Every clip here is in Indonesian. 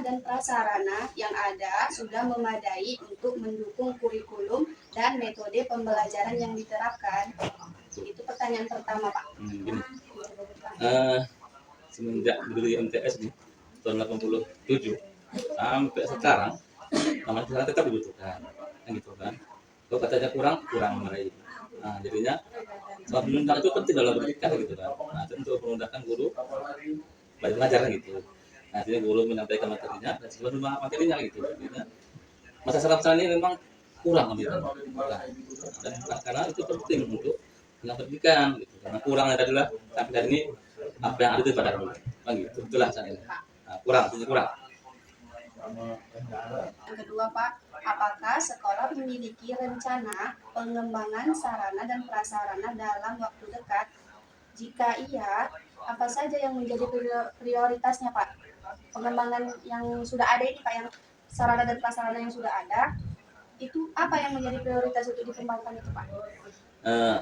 dan prasarana yang ada sudah memadai untuk mendukung kurikulum dan metode pembelajaran yang diterapkan? Itu pertanyaan pertama, Pak. Semenjak berdiri MTS nih tahun 87 sampai sekarang namanya sana tetap dibutuhkan, gitu kan. Kalau katanya kurang meraih. Nah, jadinya soal penunjang itu penting dalam pendidikan gitu kan. Nah, untuk memudahkan guru banyak mengajar gitu. Nah, jadi guru menyampaikan materinya dan siswa memahami materinya gitu. Jadinya masa sekarang ini memang kurang gitu. Dan karena itu penting untuk pendidikan gitu. Karena kurang adalah sampai hari ini apa yang ada itu pada dulu. Gitu. Itulah saya ini. Nah, kurang. Yang kedua, Pak, apakah sekolah memiliki rencana pengembangan sarana dan prasarana dalam waktu dekat? Jika iya, apa saja yang menjadi prioritasnya, Pak? Pengembangan yang sudah ada ini, Pak, yang sarana dan prasarana yang sudah ada, itu apa yang menjadi prioritas untuk dikembangkan itu, Pak?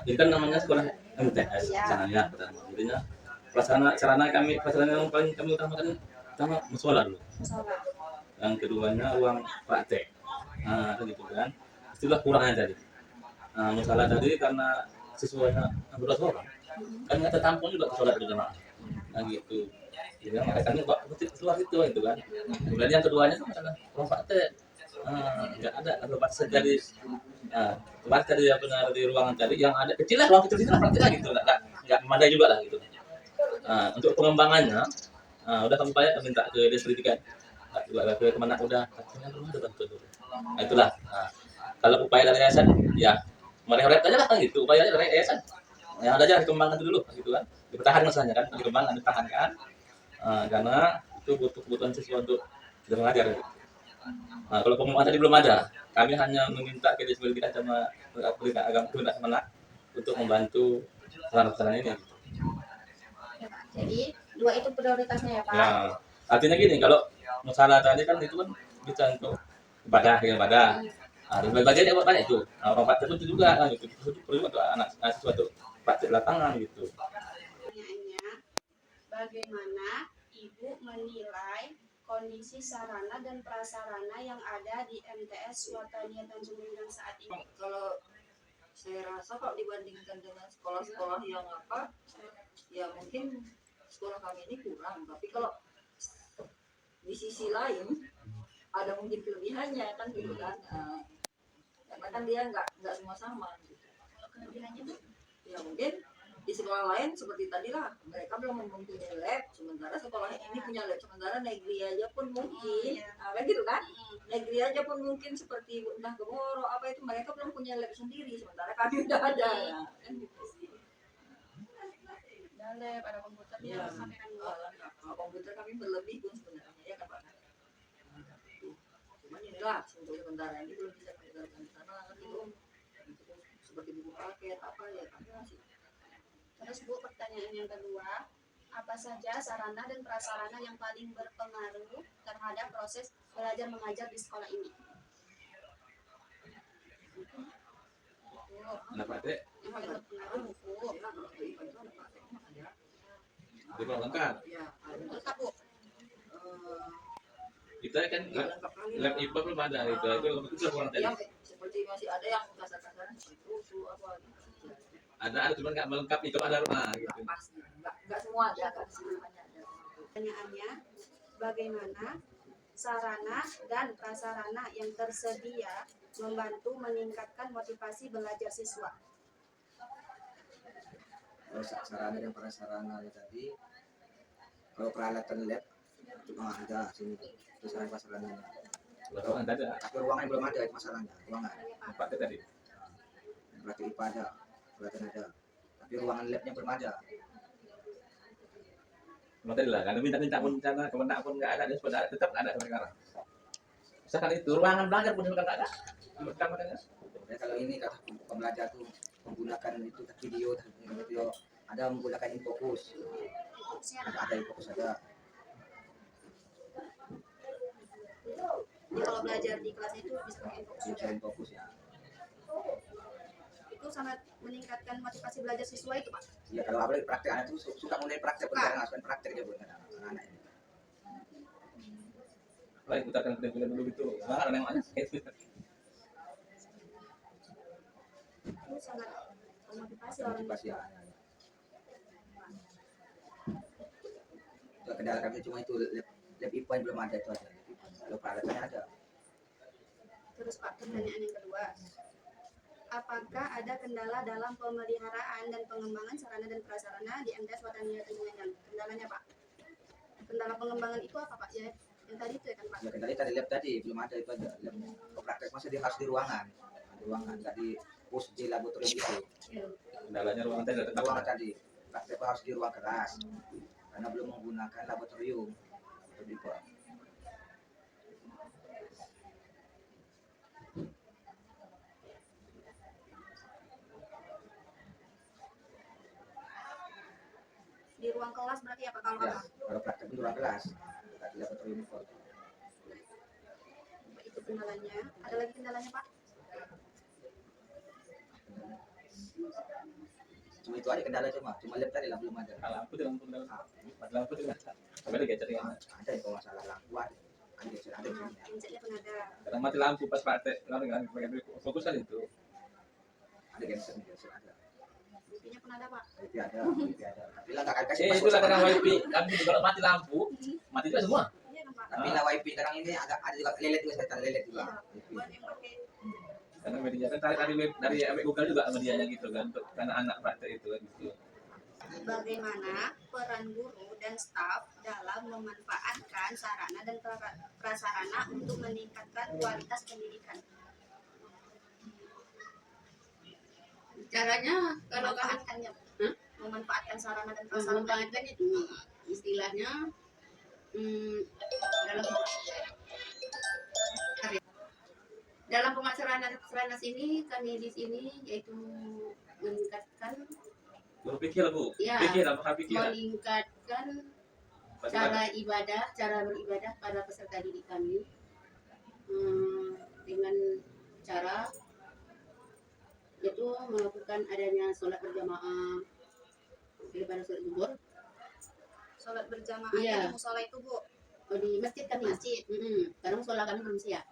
Ini kan namanya sekolah MTS, caranya pertama. Jadinya prasarana yang paling kami utamakan pertama musola dulu. Yang keduanya ruang praktek. Nah, gitu kan. Itulah kurangnya tadi. Musola tadi karena siswanya 12 orang, kan nggak tertampung juga ke sholat berjamaah. Nah, gitu. Jadi mereka ini kok keluar itu kan. Kemudian yang keduanya kan masalah ruang praktek. Nggak ada tempat terjadi. Tempat tadi yang benar di ruangan tadi yang ada kecil lah, ruang kecil itu prakteknya gitu, nggak memadai juga lah gitu. Untuk pengembangannya, udah kami banyak minta ke dinas pendidikan, juga ke kemana udah, katanya belum ada bantuan dulu. Nah, itulah. Kalau upaya dari yayasan, ya mereka aja lah kan gitu, upaya dari yayasan. Yang ada aja dikembangkan dulu, gitu kan. Dipertahankan masalahnya kan, dikembangkan, dipertahankan, karena itu butuh kebutuhan siswa untuk mengajar. Gitu. Kalau pengembangan tadi belum ada, kami hanya meminta ke dinas pendidikan sama pendidikan agama Kemenak untuk membantu sarana-sarana ini. Jadi dua itu prioritasnya ya, Pak? Ya, artinya gini, kalau masalah tadi kan itu kan bisa untuk ibadah. Dan berbagai dia buat banyak itu. Orang praktek itu juga kan gitu. Itu perlu untuk anak siswa untuk praktek lapangan gitu. Pertanyaannya, bagaimana Ibu menilai kondisi sarana dan prasarana yang ada di MTS Watania Tanjung Minang saat ini? Kalau saya rasa kalau dibandingkan dengan sekolah-sekolah yang ya mungkin sekolah kami ini kurang, tapi kalau di sisi lain ada mungkin kelebihannya kan gitu kan, karena kan dia nggak semua sama gitu. Kelebihannya Bu? Ya mungkin di sekolah lain seperti tadi lah, mereka belum mempunyai lab, sementara sekolah ini punya lab, sementara negeri aja pun mungkin, kayak gitu kan, negeri aja pun mungkin seperti entah Gemoro apa itu, mereka belum punya lab sendiri, sementara kami udah ada, kan gitu sih. Lab, ada komputernya, Kalau komputer kami berlebih pun sebenarnya ya kan Pak. Cuman inilah untuk sementara ini belum bisa menjalankan di sana kan gitu, seperti buku paket apa ya kami masih. Terus Bu, pertanyaan yang kedua, apa saja sarana dan prasarana yang paling berpengaruh terhadap proses belajar mengajar di sekolah ini? Ada praktek? Yang paling berpengaruh buku. Jadi kalau lengkap. Lengkap Bu. Kita kan lab IPA belum ada itu kurang tadi. Seperti masih ada yang kasar-kasaran itu apa gitu. Ada cuma nggak melengkapi, kalau ada rumah gitu. Nggak semua ada, nggak semuanya ada. Pertanyaannya, bagaimana sarana dan prasarana yang tersedia membantu meningkatkan motivasi belajar siswa? Kalau sarana dan prasarana tadi, kalau peralatan lab cuma ada sini, itu sarana prasarananya. Ruangan ada. Tapi ruangan belum ada, itu masalahnya. Ruangan. Praktek tadi. Berarti IPA ada, peralatan ada. Tapi ruangan labnya belum ada. Memang tadi lah, karena minta pun cara kemenang pun nggak ada, dan tetap nggak ada sampai sekarang. Misalkan itu ruangan belajar pun juga nggak ada. Ya, kalau ini kata pembelajar tuh menggunakan itu video ada menggunakan Infokus. Ada Infokus ada. Jadi kalau belajar di kelas itu bisa pakai Infokus. Bisa Infokus ya. Itu sangat meningkatkan motivasi belajar siswa itu Pak. Ya kalau apalagi praktek anak tuh suka mulai praktek, bukan ngasuhin praktek dia buat anak-anak ini. Kalau putarkan film dulu gitu, semangat orang yang mana? Itu sangat memotivasi orang motivasi itu. ya. Itu kendala kami cuma itu lab IPA yang belum ada itu aja. Kalau peralatannya ada. Terus Pak, pertanyaan yang kedua. Apakah ada kendala dalam pemeliharaan dan pengembangan sarana dan prasarana di MTS Watania Tanjung? Kendalanya Pak? Kendala pengembangan itu apa Pak? Ya, yang tadi itu ya kan Pak? Ya kendali tadi lab tadi belum ada itu aja. Lab praktek masih harus di ruangan. Di ruangan tadi pus di laboratorium itu. Kendalanya ruangan tadi tetap Ruangan tadi praktek harus di ruang kelas karena belum menggunakan laboratorium. Jadi Pak. Di ruang kelas berarti apa kalau Ya, apa? kalau praktek di ruang kelas, tidak di laboratorium itu. Itu kendalanya. Ada lagi kendalanya Pak? Cuma itu aja kendala cuma lab tadi lah belum ada. lampu di lampu lampu di sampai ada gadget yang Ada yang kalau masalah lampu ada yang sini. Gensetnya pun ada. kadang mati lampu pas praktek kan fokus kan itu. Ada genset ada. Wifi-nya pun ada Pak. Itu ada. Tapi lah nggak akan kasih Itu lah kadang wifi kami kalau mati lampu mati juga semua. Iya kan Pak? Tapi lah wifi sekarang ini agak ada juga lelet juga saya lelet juga. Iya. Buat yang pakai Karena media kan dari Google juga medianya gitu kan untuk anak-anak praktek itu kan gitu. bagaimana peran guru dan staf dalam memanfaatkan sarana dan prasarana untuk meningkatkan kualitas pendidikan. Caranya kalau kami Memanfaatkannya, Hah? memanfaatkan sarana dan prasarana. memanfaatkan itu istilahnya dalam dalam pemasaran sini kami di sini yaitu meningkatkan Berpikir Bu, Ya. pikir apa pikiran? meningkatkan cara beribadah para peserta didik kami dengan cara yaitu melakukan adanya sholat berjamaah daripada sholat zuhur Sholat berjamaah Iya. di musola itu Bu. di masjid kami. Masjid. Karena musola kami belum siap.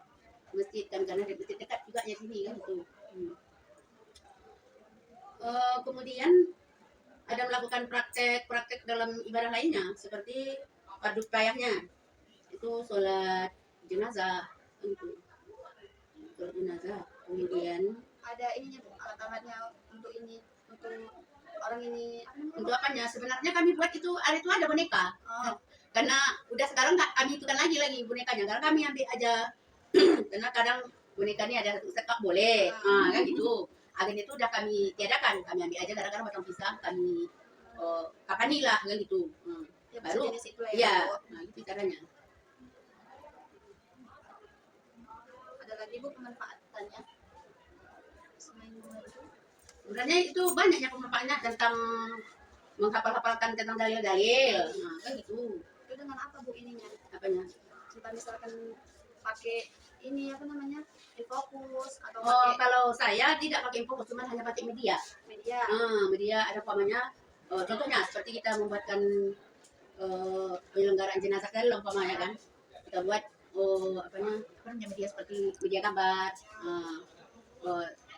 Masjid kan karena di masjid dekat juga ya sini kan itu. Kemudian ada melakukan praktek dalam ibadah lainnya seperti fardu kifayahnya itu sholat jenazah itu sholat jenazah kemudian Ada ininya Bu, alat-alatnya untuk ini, untuk orang ini apa namanya, Bu? untuk apanya sebenarnya kami buat itu ada boneka Oh, karena udah sekarang kami itukan lagi bonekanya karena kami ambil aja karena kadang boneka ini ada satu sekak boleh kan gitu agen itu udah kami tiadakan kami ambil aja gara-gara batang pisang kami kapanilah kan gitu ya baru. jenis itu lah iya Bu. nah itu caranya Ada lagi Bu pemanfaatannya. Selain itu. sebenarnya itu banyaknya pemanfaatnya tentang menghafal-hafalkan tentang dalil-dalil kan gitu Itu dengan apa Bu ininya? apanya Kita misalkan pakai ini apa namanya? Infokus atau oh pakai kalau saya tidak pakai info cuma hanya pakai media media. media ada umpamanya contohnya seperti kita membuatkan penyelenggaraan jenazah kan umpamanya kan kita buat apa namanya media seperti media gambar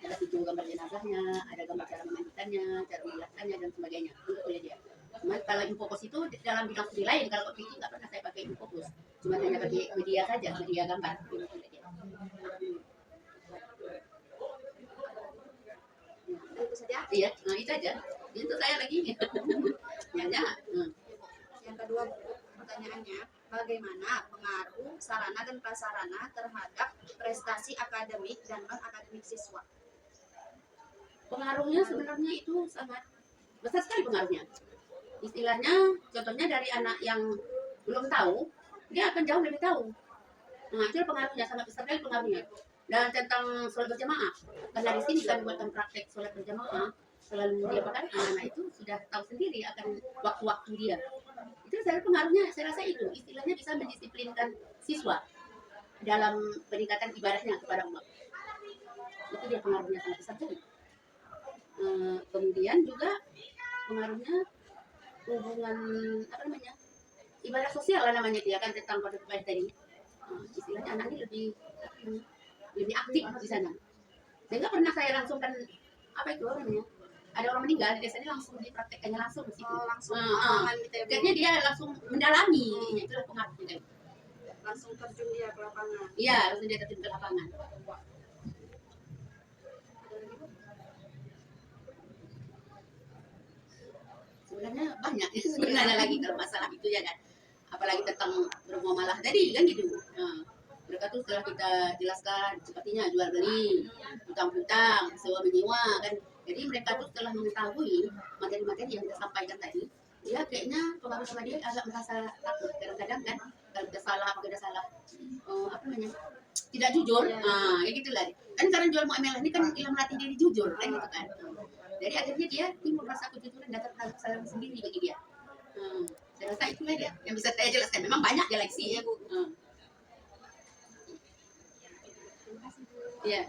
ada situ gambar jenazahnya ada gambar cara memandikannya cara menjelaskannya dan sebagainya untuk kuliah dia cuman kalau infokus itu dalam bidang studi lain kalau kok nggak pernah saya pakai infokus cuma hanya pakai media saja media gambar Itu saja. iya itu aja itu saya lagi nanya Yang kedua Bu, pertanyaannya, bagaimana pengaruh sarana dan prasarana terhadap prestasi akademik dan non akademik siswa? pengaruhnya sebenarnya itu sangat besar sekali pengaruhnya. Istilahnya, contohnya dari anak yang belum tahu, dia akan jauh lebih tahu. Nah, itu pengaruhnya sangat besar sekali pengaruhnya. Dan tentang sholat berjamaah, karena di sini kami buatkan praktek sholat berjamaah, selalu dia bahkan anak-anak itu sudah tahu sendiri akan waktu-waktu dia. Itu saya pengaruhnya, saya rasa itu istilahnya bisa mendisiplinkan siswa dalam peningkatan ibadahnya kepada Allah. Itu dia pengaruhnya sangat besar sekali. Kemudian juga pengaruhnya hubungan apa namanya ibadah sosial lah namanya dia kan tentang pada tadi Istilahnya anak ini lebih aktif di sana. Sehingga pernah saya langsung kan apa itu namanya? Ada orang meninggal di desa ini langsung dipraktekkannya langsung di situ. langsung Lapangan gitu ya, Bu. Kayaknya dia langsung mendalami, itulah pengaruhnya. Langsung terjun dia ke lapangan. Iya, langsung dia terjun ke lapangan. Sebenarnya banyak ya sebenarnya lagi kalau masalah itu ya kan. Apalagi tentang bermuamalah tadi kan gitu. Mereka tuh setelah kita jelaskan sepertinya jual beli, utang-utang, sewa menyewa kan. Jadi mereka tuh setelah mengetahui materi-materi yang kita sampaikan tadi, dia kayaknya pengaruh sama dia agak merasa takut. Kadang-kadang kan kalau kita salah, apa kita salah, apa namanya, tidak jujur, ya gitulah. Kan karena jual muamalah ini kan yang melatih diri jujur kan gitu kan. Jadi akhirnya dia timbul rasa kejujuran dan kesadaran sendiri bagi dia. Saya rasa itulah dia yang bisa saya jelaskan. Memang banyak ya Lexi ya Bu. Iya.